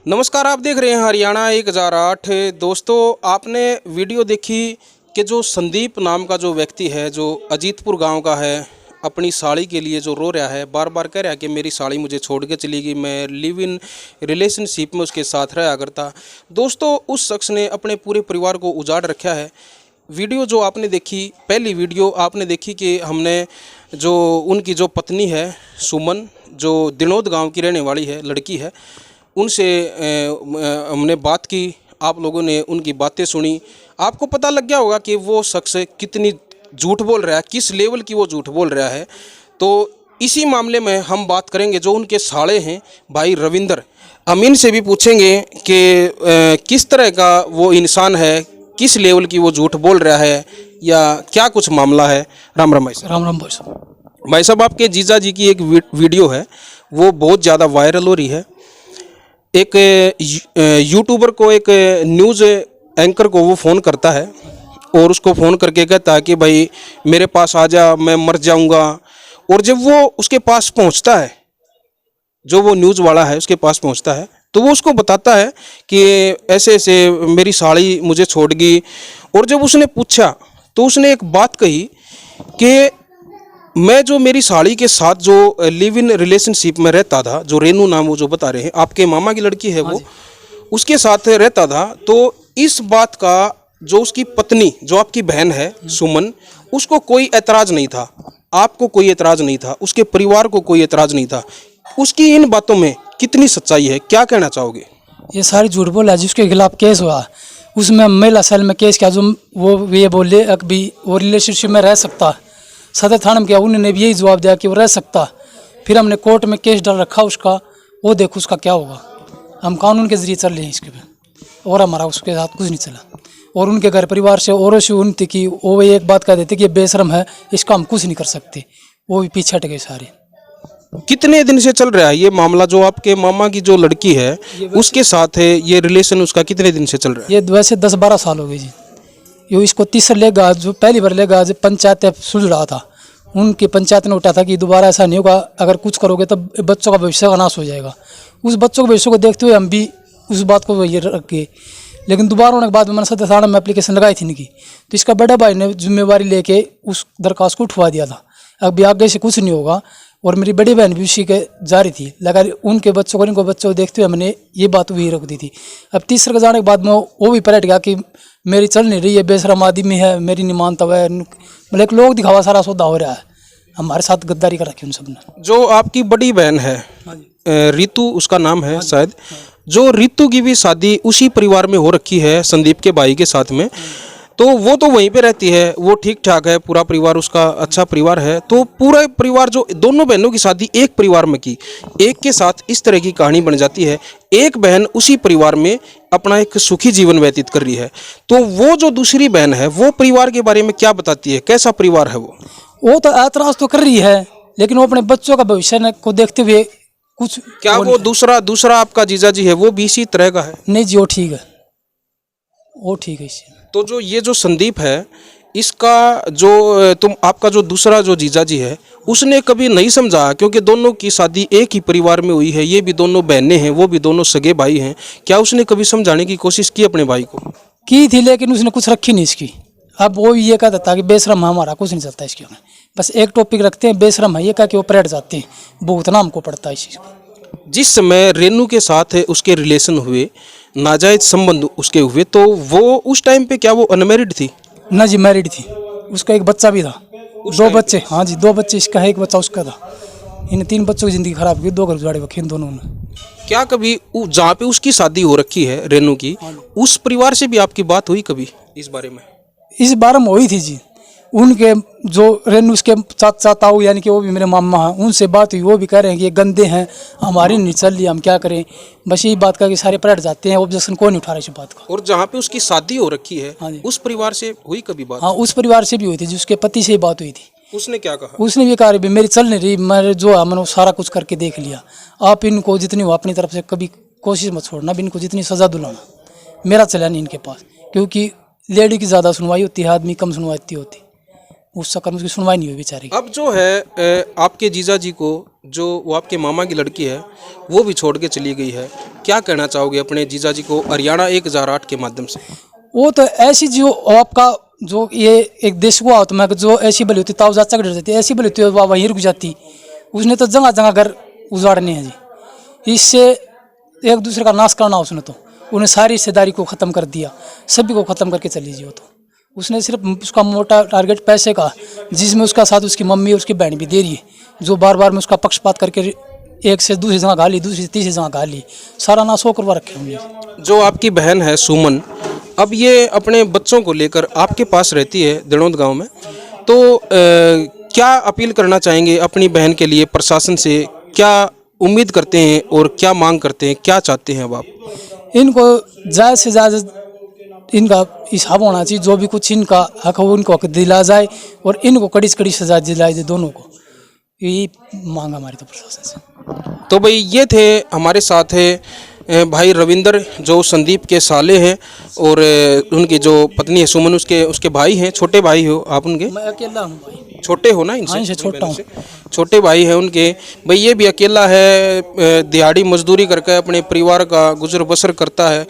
नमस्कार, आप देख रहे हैं हरियाणा 1008। दोस्तों, आपने वीडियो देखी कि जो संदीप नाम का जो व्यक्ति है, जो अजीतपुर गांव का है, अपनी साड़ी के लिए जो रो रहा है, बार बार कह रहा है कि मेरी साड़ी मुझे छोड़ के चली गई, मैं लिव इन रिलेशनशिप में उसके साथ रहा करता। दोस्तों, उस शख्स ने अपने पूरे परिवार को उजाड़ रखा है। वीडियो जो आपने देखी, पहली वीडियो आपने देखी कि हमने जो उनकी जो पत्नी है सुमन, जो दिनोद गाँव की रहने वाली है, लड़की है, उनसे हमने बात की। आप लोगों ने उनकी बातें सुनी। आपको पता लग गया होगा कि वो शख्स कितनी झूठ बोल रहा है, किस लेवल की वो झूठ बोल रहा है। तो इसी मामले में हम बात करेंगे जो उनके साले हैं भाई रविंदर। हम इनसे भी पूछेंगे कि किस तरह का वो इंसान है, किस लेवल की वो झूठ बोल रहा है, या क्या कुछ मामला है। राम राम भाई साहब। राम राम भाई साहब। भाई साहब, आपके जीजा जी की एक वीडियो है, वो बहुत ज़्यादा वायरल हो रही है। एक यूट्यूबर को, एक न्यूज़ एंकर को वो फ़ोन करता है और उसको फ़ोन करके कहता है कि भाई मेरे पास आ जा, मैं मर जाऊंगा। और जब वो उसके पास पहुंचता है, जो वो न्यूज़ वाला है उसके पास पहुंचता है, तो वो उसको बताता है कि ऐसे ऐसे मेरी साड़ी मुझे छोड़ गई। और जब उसने पूछा तो उसने एक बात कही कि मैं जो मेरी साड़ी के साथ जो लिव इन रिलेशनशिप में रहता था, जो रेनू नाम वो जो बता रहे हैं, आपके मामा की लड़की है वो, उसके साथ रहता था। तो इस बात का जो उसकी पत्नी, जो आपकी बहन है सुमन, उसको कोई ऐतराज़ नहीं था, आपको कोई ऐतराज़ नहीं था, उसके परिवार को कोई ऐतराज़ नहीं था। उसकी इन बातों में कितनी सच्चाई है, क्या कहना चाहोगे? ये सारी झूठ बोला। जिसके खिलाफ केस हुआ उसमें महिला सेल में केस किया, जो वो ये बोले अभी वो रिलेशनशिप में रह सकता। सदर थाना में किया, उन्होंने भी यही जवाब दिया कि वो रह सकता। फिर हमने कोर्ट में केस डाल रखा उसका, वो देखो उसका क्या होगा। हम कानून के जरिए चल रहे हैं इसके पे, और हमारा उसके साथ कुछ नहीं चला। और उनके घर परिवार से औरों से उन्नति की, वो एक बात कह देते कि ये बेशरम है, इसका हम कुछ नहीं कर सकते। वो भी पीछे हट गए सारे। कितने दिन से चल रहा है ये मामला? जो आपके मामा की जो लड़की है उसके साथ है ये रिलेशन, उसका कितने दिन से चल रहा है? ये वैसे 10-12 साल हो गए जी। यो इसको तीसरा लेगा, जो पहली बार लेगा, जो पंचायत सुलझ रहा था, उनकी पंचायत ने उठा था कि दोबारा ऐसा नहीं होगा, अगर कुछ करोगे तब बच्चों का भविष्य का नाश हो जाएगा। उस बच्चों के भविष्य को देखते हुए हम भी उस बात को ये रख गए। लेकिन दोबारा होने के बाद मैंने सदर थाना में एप्लीकेशन लगाई थी इनकी, तो इसका बड़ा भाई ने जिम्मेवारी लेके उस दरखास्त को उठवा दिया था। अभी आगे से कुछ नहीं होगा। और मेरी बड़ी बहन भी उसी के जा रही थी, लगा उनके बच्चों को, इनको बच्चों को देखते हुए मैंने ये बात वही रख दी थी। अब तीसरे के जाने के बाद में वो भी पलट गया कि मेरी चल नहीं रही है, बेशरम आदमी है, मेरी नहीं मानता हुआ है। मतलब एक लोग दिखावा सारा सौदा हो रहा है, हमारे साथ गद्दारी कर रखी उन सब ने। जो आपकी बड़ी बहन है रितु, उसका नाम है शायद, जो रितु की भी शादी उसी परिवार में हो रखी है संदीप के भाई के साथ में। तो वो तो वहीं पे रहती है, वो ठीक ठाक है, पूरा परिवार उसका अच्छा परिवार है। तो पूरा परिवार, जो दोनों बहनों की शादी एक परिवार में की, एक के साथ इस तरह की कहानी बन जाती है। एक बहन उसी परिवार में अपना एक सुखी जीवन व्यतीत कर रही है। तो वो जो दूसरी बहन है, वो परिवार के बारे में क्या बताती है, कैसा परिवार है वो तो ऐतराज तो कर रही है, लेकिन वो अपने बच्चों का भविष्य को देखते हुए कुछ। क्या वो दूसरा आपका जीजा जी है वो भी इसी तरह का है? नहीं जी, वो ठीक है, वो ठीक है इसी। तो जो ये जो संदीप है, इसका जो आपका जो दूसरा जो जीजा जी है, उसने कभी नहीं समझा, क्योंकि दोनों की शादी एक ही परिवार में हुई है, ये भी दोनों बहनें हैं, वो भी दोनों सगे भाई हैं। क्या उसने कभी समझाने की कोशिश की अपने भाई को? की थी, लेकिन उसने कुछ रखी नहीं इसकी। अब वो ये कहता था कि बेशरम है, हमारा कुछ नहीं चलता इसके में, बस एक टॉपिक रखते हैं, बेशरम है, ये कह के वो पलट जाते हैं। भुगतना हमको पड़ता है इस चीज़ को। जिस समय रेनू के साथ उसके रिलेशन हुए, नाजायज संबंध उसके हुए, तो वो उस टाइम पे क्या वो अनमैरिड थी? ना जी, मैरिड थी। उसका एक बच्चा भी था, 2 बच्चे। हाँ जी, 2 बच्चे, इसका है, एक बच्चा उसका था। इन 3 बच्चों की ज़िंदगी खराब की, 2 घर उजाड़े रखे इन दोनों ने। क्या कभी जहाँ पे उसकी शादी हो रखी है रेनू की, उस परिवार से भी आपकी बात हुई कभी इस बारे में? इस बारे में हुई थी जी। उनके जो रेनू उसके चाचा ताऊ, यानी कि वो भी मेरे मामा हैं, उनसे बात हुई। वो भी कह रहे हैं कि ये गंदे हैं, हमारी नहीं चल रही, हम क्या करें। बस यही बात का कि सारे पलट जाते हैं, ऑब्जेक्शन कोई नहीं उठा रहा इस बात का। और जहाँ पे उसकी शादी हो रखी है, हाँ जी, उस परिवार से हुई कभी बात? हाँ, उस परिवार से भी हुई थी, जिसके पति से ही बात हुई थी। उसने क्या कहा? उसने भी कहा मेरी चल नहीं रही, मैं जो है मैंने सारा कुछ करके देख लिया। आप इनको जितनी हो अपनी तरफ से कभी कोशिश मत छोड़ना, भी इनको जितनी सज़ा दिलाना। मेरा चला नहीं इनके पास, क्योंकि लेडी की ज़्यादा सुनवाई होती है, आदमी कम सुनवाई होती। उस चक्कर में उसकी सुनवाई नहीं हुई बेचारी की। अब जो है आपके जीजा जी को, जो वो आपके मामा की लड़की है, वो भी छोड़ के चली गई है। क्या कहना चाहोगे अपने जीजा जी को हरियाणा 1008 के माध्यम से? वो तो ऐसी जो आपका जो ये एक देश को आओ तो मैं जो ऐसी बली होती ताऊ जाचा डर जाती, ऐसी बली होती है वह वहीं रुक जाती। उसने तो जगह जगह घर उजाड़ने हैं जी, इससे एक दूसरे का नाश करना उसने तो। उन्हें सारी रिश्तेदारी को ख़त्म कर दिया, सभी को ख़त्म करके चली जी वो तो। उसने सिर्फ उसका मोटा टारगेट पैसे का, जिसमें उसका साथ उसकी मम्मी और उसकी बहन भी दे रही है, जो बार बार में उसका पक्षपात करके एक से दूसरी जगह गा ली, दूसरी से तीसरी जगह गा ली, सारा नाश हो करवा रखे हमने। जो आपकी बहन है सुमन, अब ये अपने बच्चों को लेकर आपके पास रहती है दिनोद गांव में, तो क्या अपील करना चाहेंगे अपनी बहन के लिए प्रशासन से? क्या उम्मीद करते हैं और क्या मांग करते हैं, क्या चाहते हैं अब आप? इनको ज़्यादा से ज़्यादा इनका हिसाब होना चाहिए, जो भी कुछ इनका हक हो उनको हक दिला जाए और इनको कड़ी से कड़ी सजा दिलाई जाए दोनों को। यही मांग हमारी तो प्रशासन से। तो भाई ये थे हमारे साथ है भाई रविंदर, जो संदीप के साले हैं, और उनकी जो पत्नी है सुमन, उसके भाई हैं। छोटे भाई हो आप उनके? मैं अकेला हूँ भाई। छोटे हो ना इनसे? हाँ, इनसे छोटा हूँ। छोटे भाई है उनके। भाई ये भी अकेला है, दिहाड़ी मजदूरी करके अपने परिवार का गुजर बसर करता है।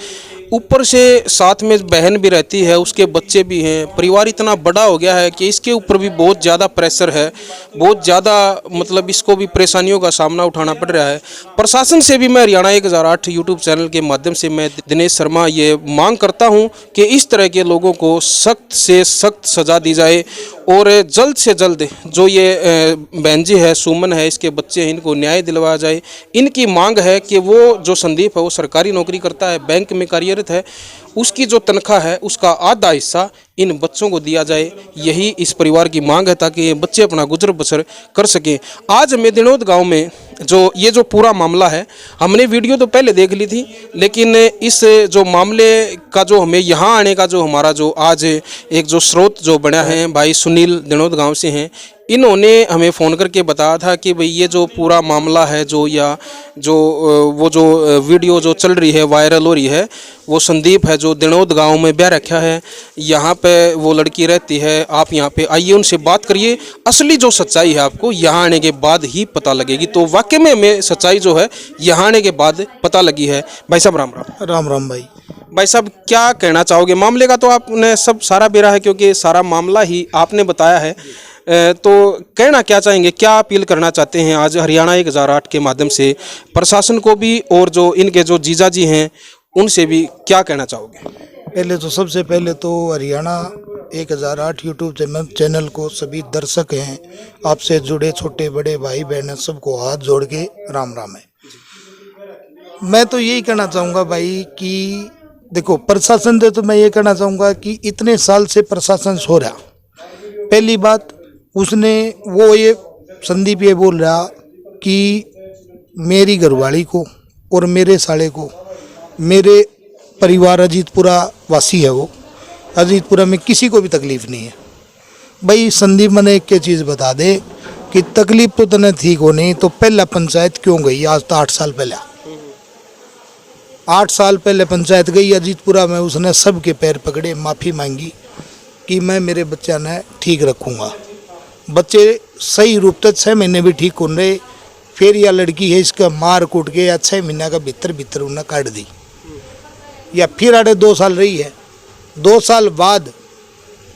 ऊपर से साथ में बहन भी रहती है, उसके बच्चे भी हैं। परिवार इतना बड़ा हो गया है कि इसके ऊपर भी बहुत ज़्यादा प्रेशर है, बहुत ज़्यादा मतलब इसको भी परेशानियों का सामना उठाना पड़ रहा है। प्रशासन से भी मैं हरियाणा 1008 यूट्यूब चैनल के माध्यम से मैं दिनेश शर्मा ये मांग करता हूं कि इस तरह के लोगों को सख्त से सख्त सज़ा दी जाए और जल्द से जल्द जो ये बहन जी है, सुमन है, इसके बच्चे हैं, इनको न्याय दिलवाया जाए। इनकी मांग है कि वो जो संदीप है वो सरकारी नौकरी करता है, बैंक में कार्यरत है, उसकी जो तनख्वाह है उसका आधा हिस्सा इन बच्चों को दिया जाए। यही इस परिवार की मांग है ताकि ये बच्चे अपना गुजर बसर कर सकें। आज मैं दिनोद गांव में जो पूरा मामला है, हमने वीडियो तो पहले देख ली थी, लेकिन इस जो मामले का जो हमें यहाँ आने का जो हमारा जो आज एक जो स्रोत जो बना है, भाई सुनील दिनोद गांव से हैं, इन्होंने हमें फ़ोन करके बताया था कि भाई ये जो पूरा मामला है जो वो जो वीडियो जो चल रही है, वायरल हो रही है, वो संदीप है जो दिनोद गांव में ब्याह रखा है, यहाँ पे वो लड़की रहती है। आप यहाँ पे आइए, उनसे बात करिए। असली जो सच्चाई है आपको यहाँ आने के बाद ही पता लगेगी। तो वाकई में हमें सच्चाई जो है यहाँ आने के बाद पता लगी है। भाई साहब राम राम। राम राम भाई। भाई साहब क्या कहना चाहोगे? मामले का तो आपने सब सारा बेरा है, क्योंकि सारा मामला ही आपने बताया है, तो कहना क्या चाहेंगे, क्या अपील करना चाहते हैं आज हरियाणा 1008 के माध्यम से प्रशासन को भी, और जो इनके जो जीजा जी हैं उनसे भी क्या कहना चाहोगे? पहले तो सबसे पहले तो हरियाणा 1008 यूट्यूब चैनल को सभी दर्शक हैं, आपसे जुड़े छोटे बड़े भाई बहन सबको हाथ जोड़ के राम राम है। मैं तो यही कहना चाहूँगा भाई कि देखो, प्रशासन से तो मैं ये कहना चाहूँगा कि इतने साल से प्रशासन सो रहा। पहली बात, उसने ये संदीप ये बोल रहा कि मेरी घरवाली को और मेरे साले को, मेरे परिवार अजीतपुरा वासी है, वो अजीतपुरा में किसी को भी तकलीफ़ नहीं है। भाई संदीप मैंने एक चीज़ बता दे कि तकलीफ तो तने ठीक हो नहीं, तो पहला पंचायत क्यों गई? आज तो 8 साल पहले 8 साल पहले पंचायत गई अजीतपुरा में, उसने सबके पैर पकड़े, माफ़ी मांगी कि मैं मेरे बच्चा ने ठीक रखूँगा। बच्चे सही रूप से 6 महीने भी ठीक हो रहे, फिर यह लड़की है इसका मार कूट के या 6 महीना का भीतर उन्हें काट दी, या फिर 2 साल रही है। 2 साल बाद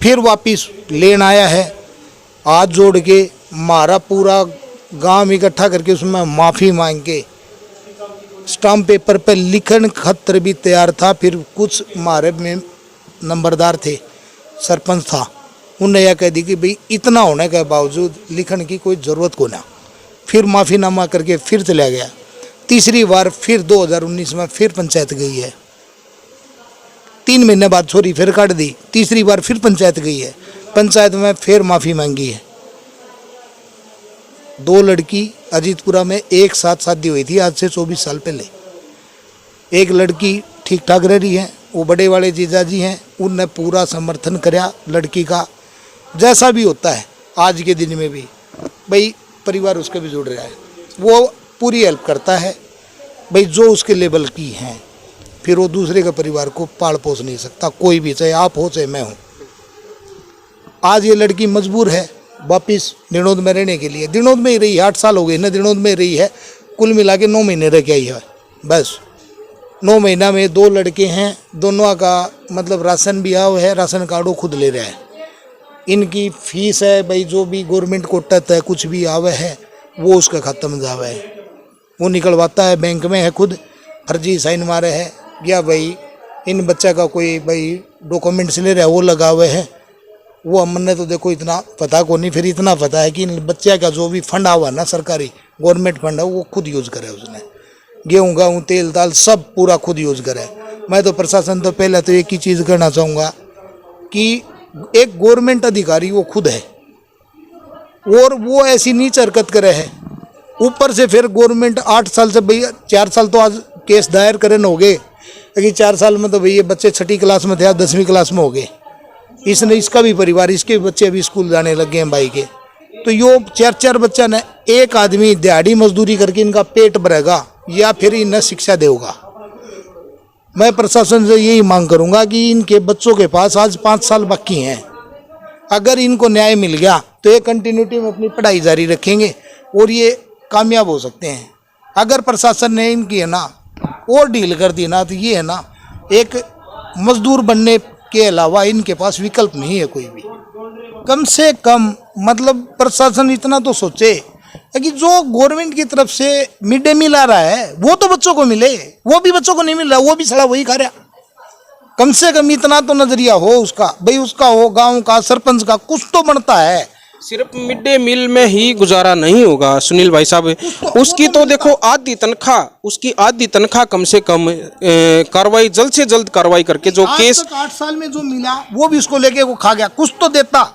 फिर वापिस लेन आया है, हाथ जोड़ के मारा, पूरा गांव इकट्ठा करके उसमें माफ़ी मांग के स्टाम्प पेपर पर लिखन खत भी तैयार था। फिर कुछ मारे में नंबरदार थे, सरपंच था, उन्हें यह कह दी कि भाई इतना होने के बावजूद लिखन की कोई ज़रूरत को ना। फिर माफ़ीनामा करके फिर चला गया। तीसरी बार फिर 2019 में फिर पंचायत गई है, 3 महीने बाद छोरी फिर काट दी। तीसरी बार फिर पंचायत गई है, पंचायत में फिर माफ़ी मांगी है। 2 लड़की अजीतपुरा में एक साथ शादी हुई थी आज से 24 साल पहले। एक लड़की ठीक ठाक रह रही है, वो बड़े वाले जीजा जी हैं, उनने पूरा समर्थन कराया लड़की का। जैसा भी होता है आज के दिन में भी भाई परिवार उसके भी जुड़ रहा है, वो पूरी हेल्प करता है भाई जो उसके लेवल की हैं। फिर वो दूसरे के परिवार को पाल पोस नहीं सकता, कोई भी, चाहे आप हो चाहे मैं हूँ। आज ये लड़की मजबूर है वापिस दिनोद में रहने के लिए। दिनोद में ही रही है, 8 साल हो गए ना दिनोद में रही है, कुल मिला के 9 महीने रह के आई है बस। 9 महीना में 2 लड़के हैं, दोनों का मतलब राशन भी आओ है, राशन कार्ड वो खुद ले रहा है। इनकी फीस है भाई, जो भी गवर्नमेंट को टत है कुछ भी आवे है वो उसका ख़त्म जावे है, वो निकलवाता है, बैंक में है खुद, फर्जी साइन मारे है, या भाई इन बच्चा का कोई भाई डॉक्यूमेंट्स ले रहा है वो लगा हुए है। वो हमने तो देखो इतना पता को नहीं, फिर इतना पता है कि इन बच्चे का जो भी फंड आवा ना सरकारी गवर्नमेंट फंड है वो खुद यूज़ करे, उसने गेहूँ गाहूँ तेल दाल सब पूरा खुद यूज़ करे। मैं तो प्रशासन तो पहले तो एक ही चीज़ करना चाहूँगा कि एक गवर्नमेंट अधिकारी वो खुद है और वो ऐसी नीच हरकत करे है, ऊपर से फिर गवर्नमेंट 8 साल से भैया 4 साल तो आज केस दायर करे न हो गए, लेकिन 4 साल में तो भैया बच्चे 6ठी क्लास में थे, आज 10वीं क्लास में हो गए। इसने इसका भी परिवार, इसके भी बच्चे अभी स्कूल जाने लग गए हैं भाई के। तो यो 4 बच्चा ने एक आदमी दिहाड़ी मजदूरी करके इनका पेट भरेगा या फिर इन्हें शिक्षा देगा। मैं प्रशासन से यही मांग करूंगा कि इनके बच्चों के पास आज 5 साल बाकी हैं, अगर इनको न्याय मिल गया तो ये कंटिन्यूटी में अपनी पढ़ाई जारी रखेंगे और ये कामयाब हो सकते हैं। अगर प्रशासन ने इनकी है ना और डील कर दी ना तो ये है ना एक मजदूर बनने के अलावा इनके पास विकल्प नहीं है कोई भी। कम से कम मतलब प्रशासन इतना तो सोचे कि जो गवर्नमेंट की तरफ से मिड डे मील आ रहा है वो तो बच्चों को मिले, वो भी बच्चों को नहीं मिल रहा, वो भी सड़ा वही खा रहा। कम से कम इतना तो नजरिया हो उसका, भाई उसका हो, गांव का सरपंच का कुछ तो बनता है। सिर्फ मिड डे मील में ही गुजारा नहीं होगा सुनील भाई साहब, उसकी तो देखो आधी तनख्वाह, उसकी आधी तनख्वाह कम से कम कार्रवाई जल्द से जल्द कार्रवाई करके जो केस 8 साल में जो मिला वो भी उसको लेके वो खा गया, कुछ तो देता।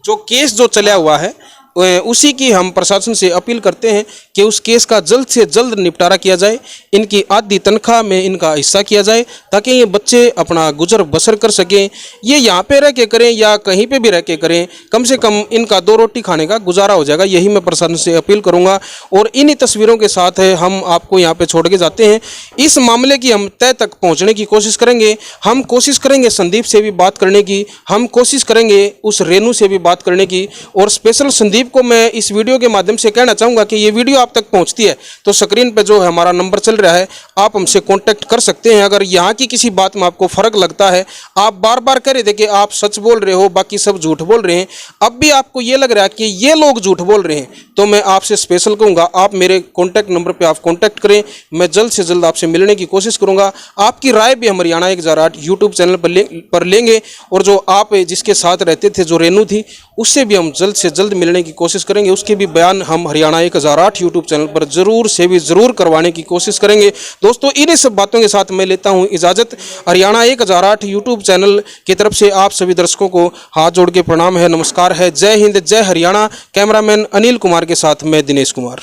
जो केस जो चला हुआ है उसी की हम प्रशासन से अपील करते हैं कि उस केस का जल्द से जल्द निपटारा किया जाए, इनकी आधी तनख्वाह में इनका हिस्सा किया जाए ताकि ये बच्चे अपना गुजर बसर कर सकें। ये यहाँ पे रह के करें या कहीं पे भी रह के करें, कम से कम इनका 2 रोटी खाने का गुजारा हो जाएगा, यही मैं प्रशासन से अपील करूँगा। और इन्हीं तस्वीरों के साथ हम आपको यहाँ पर छोड़ के जाते हैं। इस मामले की हम तय तक पहुँचने की कोशिश करेंगे, हम कोशिश करेंगे संदीप से भी बात करने की, हम कोशिश करेंगे उस रेनू से भी बात करने की। और स्पेशल संदीप को मैं इस वीडियो के माध्यम से कहना चाहूँगा कि ये वीडियो आप तक पहुँचती है तो स्क्रीन पे जो है हमारा नंबर चल रहा है, आप हमसे कांटेक्ट कर सकते हैं। अगर यहाँ की किसी बात में आपको फ़र्क लगता है, आप बार बार कह रहे थे कि आप सच बोल रहे हो बाकी सब झूठ बोल रहे हैं, अब भी आपको ये लग रहा है कि ये लोग झूठ बोल रहे हैं, तो मैं आपसे स्पेशल कहूँगा आप मेरे कॉन्टैक्ट नंबर पर आप कॉन्टैक्ट करें, मैं जल्द से जल्द आपसे मिलने की कोशिश करूँगा। आपकी राय भी हम हरियाणा 1008 यूट्यूब चैनल पर लेंगे और जो आप जिसके साथ रहते थे जो रेनू थी उससे भी हम जल्द से जल्द मिलने की कोशिश करेंगे, उसके भी बयान हम हरियाणा 1008 यूट्यूब चैनल पर जरूर से भी जरूर करवाने की कोशिश करेंगे। दोस्तों इन्हीं सब बातों के साथ मैं लेता हूं इजाज़त। हरियाणा 1008 यूट्यूब चैनल की तरफ से आप सभी दर्शकों को हाथ जोड़ के प्रणाम है, नमस्कार है, जय हिंद जय हरियाणा। कैमरामैन अनिल कुमार के साथ मैं दिनेश कुमार।